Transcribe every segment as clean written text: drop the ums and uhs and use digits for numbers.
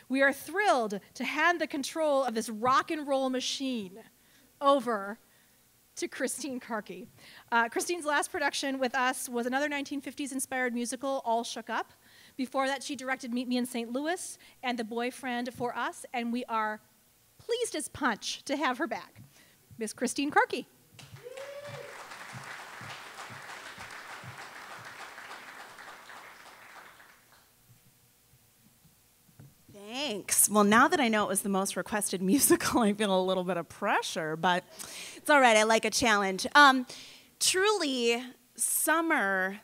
We are thrilled to hand the control of this rock and roll machine over to Christine Karki. Christine's last production with us was another 1950s-inspired musical, All Shook Up. Before that, she directed Meet Me in St. Louis and The Boyfriend for us, and we are pleased as punch to have her back. Miss Christine Karki. Thanks. Well, now that I know it was the most requested musical, I feel a little bit of pressure, but it's all right. I like a challenge. Truly, summer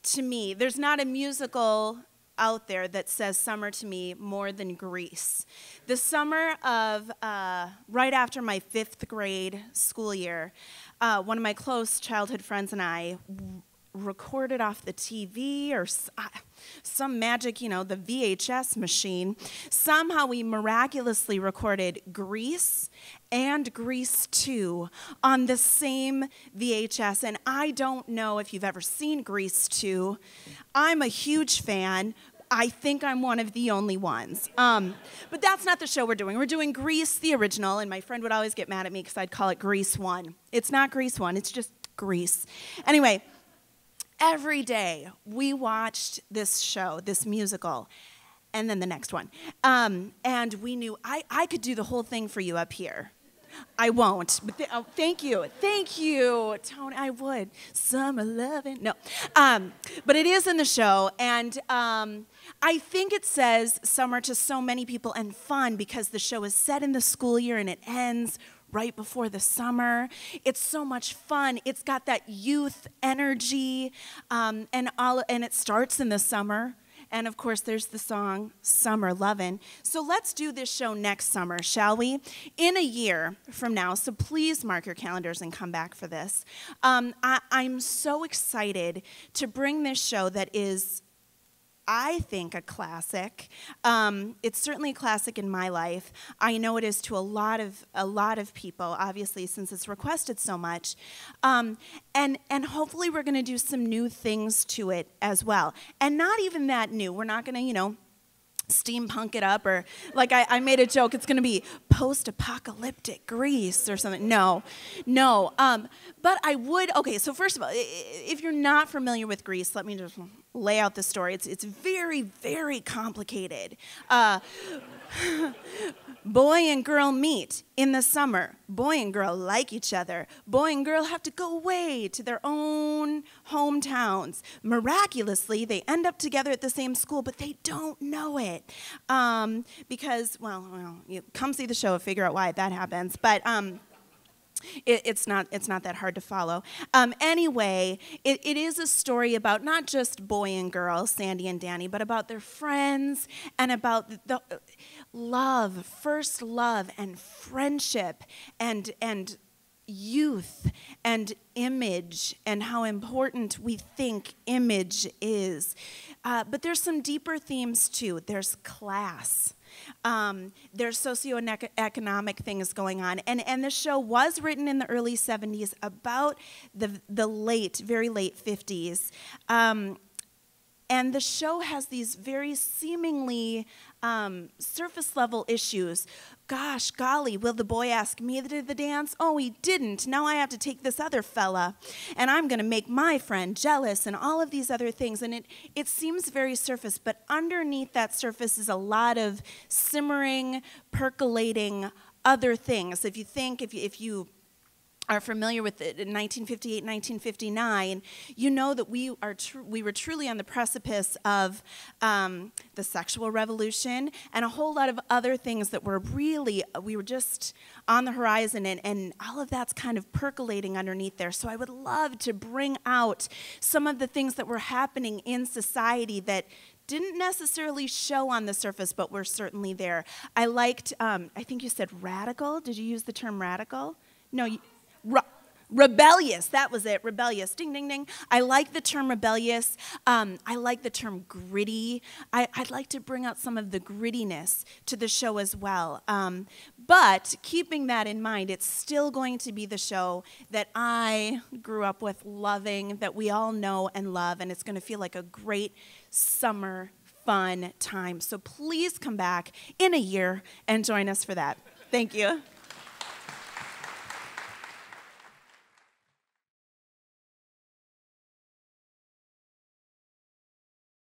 to me, there's not a musical out there that says summer to me more than Grease. The summer of right after my 5th grade school year, one of my close childhood friends and I recorded off the TV or some magic, the VHS machine. Somehow we miraculously recorded Grease and Grease 2 on the same VHS. And I don't know if you've ever seen Grease 2. I'm a huge fan. I think I'm one of the only ones. But that's not the show we're doing. We're doing Grease, the original, and my friend would always get mad at me because I'd call it Grease 1. It's not Grease 1, it's just Grease. Anyway, every day we watched this show, this musical, and then the next one. And we knew I could do the whole thing for you up here. I won't, but thank you, Tony. I would. Summer loving, no, but it is in the show, and I think it says summer to so many people and fun because the show is set in the school year and it ends right before the summer. It's so much fun. It's got that youth energy, and it starts in the summer. And of course, there's the song Summer Lovin'. So let's do this show next summer, shall we? In a year from now, so please mark your calendars and come back for this. I'm so excited to bring this show that is, I think, a classic. It's certainly a classic in my life. I know it is to a lot of people, obviously, since it's requested so much. And hopefully we're going to do some new things to it as well. And not even that new. We're not going to, steampunk it up, or like I made a joke, it's going to be post-apocalyptic Greece or something. No. But I would, okay, so first of all, if you're not familiar with Greece, let me just lay out the story. It's very, very complicated. Boy and girl meet in the summer. Boy and girl like each other. Boy and girl have to go away to their own hometowns. Miraculously, they end up together at the same school, but they don't know it. Because, well, you come see the show and figure out why that happens. But it's not that hard to follow. Anyway, it is a story about not just boy and girl, Sandy and Danny, but about their friends and about the love, first love and friendship and youth and image and how important we think image is. But there's some deeper themes too. There's class. There's socioeconomic things going on. And the show was written in the early 70s about the very late 50s. And the show has these very seemingly surface level issues. Gosh, golly, will the boy ask me to the dance? Oh, he didn't. Now I have to take this other fella, and I'm going to make my friend jealous, and all of these other things. And it seems very surface, but underneath that surface is a lot of simmering, percolating other things. If you think, if you are familiar with it in 1958, 1959, you know that we were truly on the precipice of the sexual revolution and a whole lot of other things that were we were just on the horizon, and all of that's kind of percolating underneath there. So I would love to bring out some of the things that were happening in society that didn't necessarily show on the surface, but were certainly there. I liked, I think you said radical. Did you use the term radical? No, rebellious, that was it, rebellious, ding, ding, ding. I like the term rebellious. I like the term gritty. I'd like to bring out some of the grittiness to the show as well. But keeping that in mind, it's still going to be the show that I grew up with loving, that we all know and love, and it's going to feel like a great summer fun time. So please come back in a year and join us for that. Thank you.